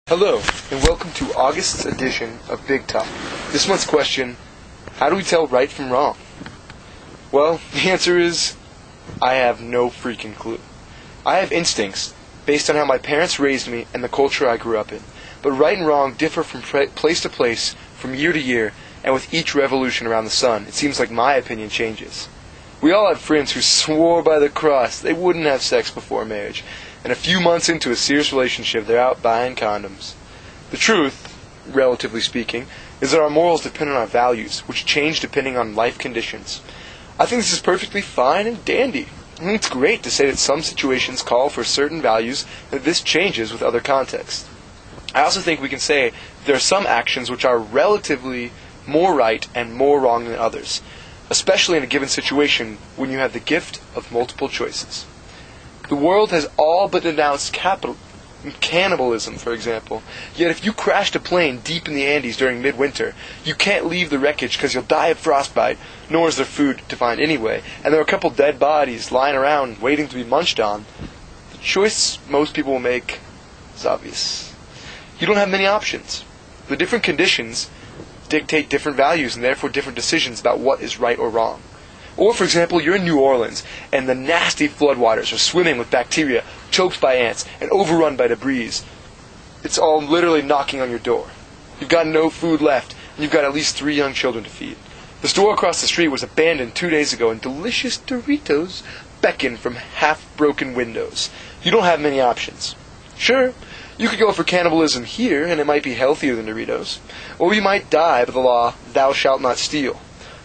Hello, and welcome to August's edition of Big Talk. This month's question, how do we tell right from wrong? Well, the answer is, I have no freaking clue. I have instincts based on how my parents raised me and the culture I grew up in. But right and wrong differ from place to place, from year to year, and with each revolution around the sun, it seems like my opinion changes. We all have friends who swore by the cross they wouldn't have sex before marriage, and a few months into a serious relationship, they're out buying condoms. The truth, relatively speaking, is that our morals depend on our values, which change depending on life conditions. I think this is perfectly fine and dandy. I think it's great to say that some situations call for certain values, and that this changes with other contexts. I also think we can say there are some actions which are relatively more right and more wrong than others, especially in a given situation when you have the gift of multiple choices. The world has all but denounced cannibalism, for example. Yet if you crashed a plane deep in the Andes during midwinter, you can't leave the wreckage because you'll die of frostbite, nor is there food to find anyway, and there are a couple dead bodies lying around waiting to be munched on. The choice most people will make is obvious. You don't have many options. The different conditions dictate different values and therefore different decisions about what is right or wrong. Or, for example, you're in New Orleans, and the nasty floodwaters are swimming with bacteria, choked by ants, and overrun by debris. It's all literally knocking on your door. You've got no food left, and you've got at least 3 young children to feed. The store across the street was abandoned 2 days ago, and delicious Doritos beckon from half-broken windows. You don't have many options. Sure, you could go for cannibalism here, and it might be healthier than Doritos. Or you might die by the law, thou shalt not steal.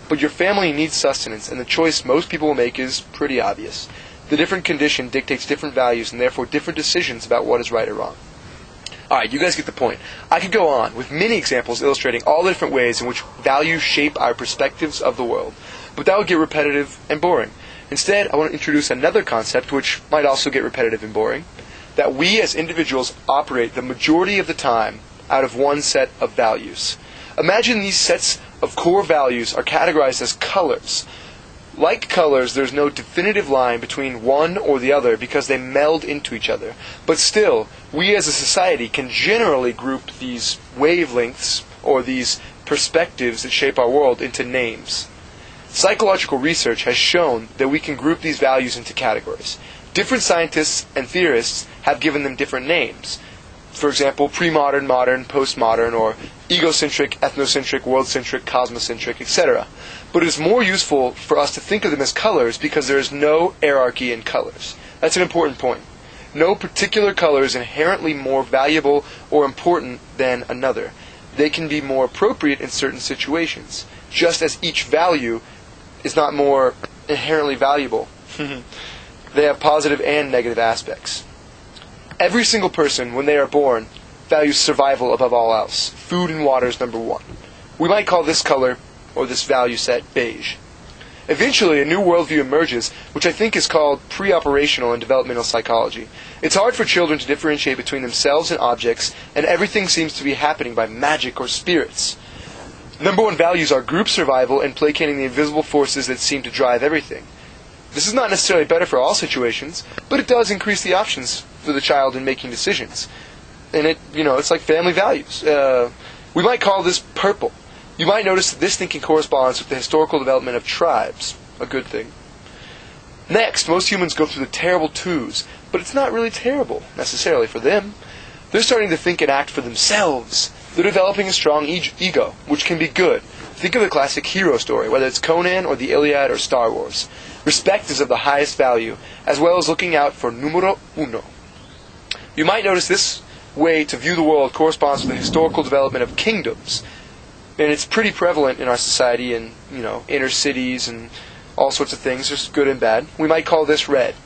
But your family needs sustenance, and the choice most people will make is pretty obvious. The different condition dictates different values, and therefore different decisions about what is right or wrong. Alright, you guys get the point. I could go on with many examples illustrating all the different ways in which values shape our perspectives of the world, but that would get repetitive and boring. Instead, I want to introduce another concept which might also get repetitive and boring, that we as individuals operate the majority of the time out of one set of values. Imagine these sets of core values are categorized as colors. Like colors, there's no definitive line between one or the other because they meld into each other. But still, we as a society can generally group these wavelengths or these perspectives that shape our world into names. Psychological research has shown that we can group these values into categories. Different scientists and theorists have given them different names. For example, pre-modern, modern, postmodern, or egocentric, ethnocentric, world-centric, cosmocentric, etc. But it is more useful for us to think of them as colors because there is no hierarchy in colors. That's an important point. No particular color is inherently more valuable or important than another. They can be more appropriate in certain situations, just as each value is not more inherently valuable. They have positive and negative aspects. Every single person, when they are born, values survival above all else. Food and water is number one. We might call this color, or this value set, beige. Eventually, a new worldview emerges, which I think is called pre-operational and developmental psychology. It's hard for children to differentiate between themselves and objects, and everything seems to be happening by magic or spirits. Number one values are group survival and placating the invisible forces that seem to drive everything. This is not necessarily better for all situations, but it does increase the options for the child in making decisions. And it's like family values. We might call this purple. You might notice that this thinking corresponds with the historical development of tribes. A good thing. Next, most humans go through the terrible twos, but it's not really terrible, necessarily, for them. They're starting to think and act for themselves. They're developing a strong ego, which can be good. Think of the classic hero story, whether it's Conan or the Iliad or Star Wars. Respect is of the highest value, as well as looking out for numero uno. You might notice this way to view the world corresponds with the historical development of kingdoms. And it's pretty prevalent in our society in, inner cities and all sorts of things, just good and bad. We might call this red.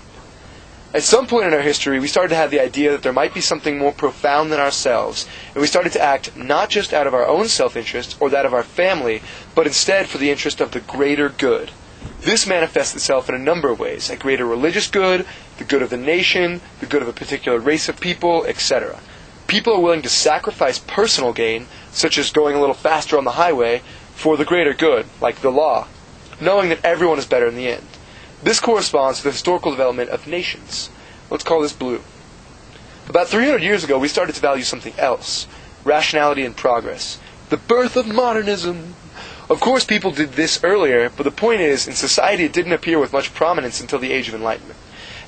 At some point in our history, we started to have the idea that there might be something more profound than ourselves, and we started to act not just out of our own self-interest or that of our family, but instead for the interest of the greater good. This manifests itself in a number of ways, a greater religious good, the good of the nation, the good of a particular race of people, etc. People are willing to sacrifice personal gain, such as going a little faster on the highway, for the greater good, like the law, knowing that everyone is better in the end. This corresponds to the historical development of nations. Let's call this blue. About 300 years ago, we started to value something else: rationality and progress. The birth of modernism. Of course, people did this earlier, but the point is, in society it didn't appear with much prominence until the Age of Enlightenment.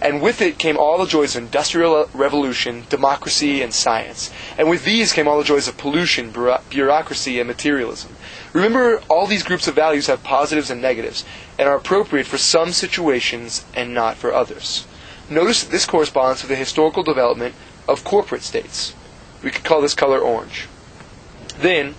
And with it came all the joys of industrial revolution, democracy, and science. And with these came all the joys of pollution, bureaucracy, and materialism. Remember, all these groups of values have positives and negatives, and are appropriate for some situations and not for others. Notice that this corresponds to the historical development of corporate states. We could call this color orange. Then,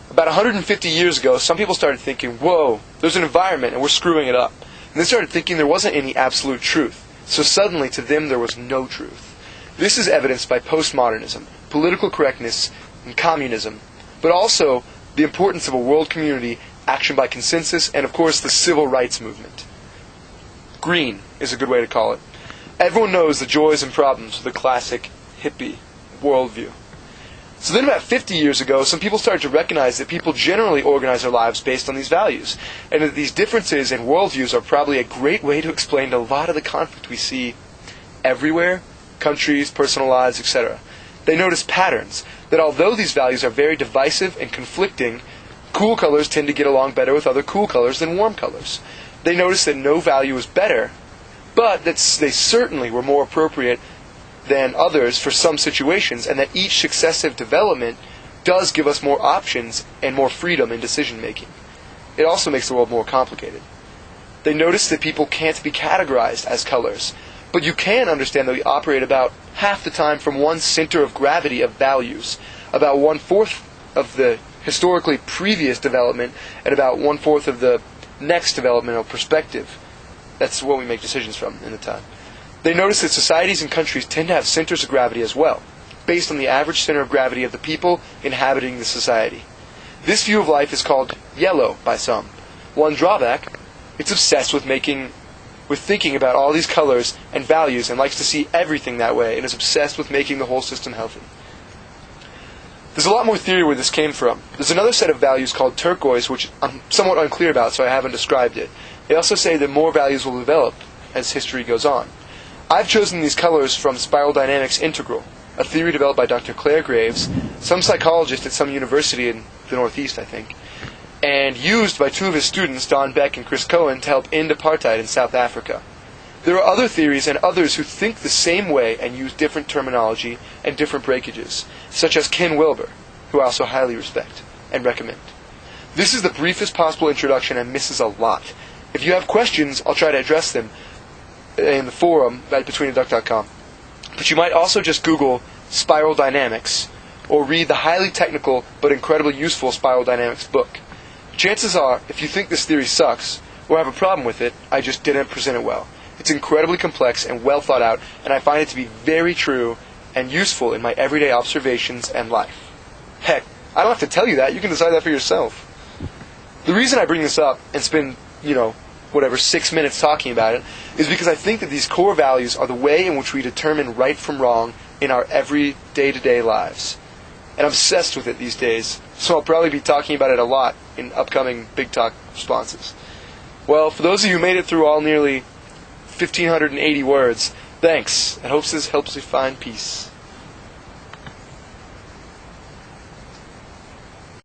about 150 years ago, some people started thinking, whoa, there's an environment and we're screwing it up. And they started thinking there wasn't any absolute truth. So suddenly, to them, there was no truth. This is evidenced by postmodernism, political correctness, and communism, but also the importance of a world community, action by consensus, and of course the civil rights movement. Green is a good way to call it. Everyone knows the joys and problems of the classic hippie worldview. So then about 50 years ago, some people started to recognize that people generally organize their lives based on these values, and that these differences in worldviews are probably a great way to explain a lot of the conflict we see everywhere, countries, personal lives, etc. They notice patterns, that although these values are very divisive and conflicting, cool colors tend to get along better with other cool colors than warm colors. They notice that no value is better, but that they certainly were more appropriate than others for some situations, and that each successive development does give us more options and more freedom in decision making. It also makes the world more complicated. They notice that people can't be categorized as colors, but you can understand that we operate about half the time from one center of gravity of values, about 1/4 of the historically previous development, and about 1/4 of the next developmental perspective. That's what we make decisions from in the time. They notice that societies and countries tend to have centers of gravity as well, based on the average center of gravity of the people inhabiting the society. This view of life is called yellow by some. One drawback, it's obsessed with thinking about all these colors and values and likes to see everything that way and is obsessed with making the whole system healthy. There's a lot more theory where this came from. There's another set of values called turquoise, which I'm somewhat unclear about, so I haven't described it. They also say that more values will develop as history goes on. I've chosen these colors from Spiral Dynamics Integral, a theory developed by Dr. Claire Graves, some psychologist at some university in the Northeast, I think, and used by two of his students, Don Beck and Chris Cohen, to help end apartheid in South Africa. There are other theories and others who think the same way and use different terminology and different breakages, such as Ken Wilber, who I also highly respect and recommend. This is the briefest possible introduction and misses a lot. If you have questions, I'll try to address them in the forum at betweentheduck.com. But you might also just Google Spiral Dynamics or read the highly technical but incredibly useful Spiral Dynamics book. Chances are, if you think this theory sucks or have a problem with it, I just didn't present it well. It's incredibly complex and well thought out, and I find it to be very true and useful in my everyday observations and life. Heck, I don't have to tell you that. You can decide that for yourself. The reason I bring this up and spend, 6 minutes talking about it, is because I think that these core values are the way in which we determine right from wrong in our every day-to-day lives. And I'm obsessed with it these days, so I'll probably be talking about it a lot in upcoming Big Talk responses. Well, for those of you who made it through all nearly 1,580 words, thanks, and hope this helps you find peace.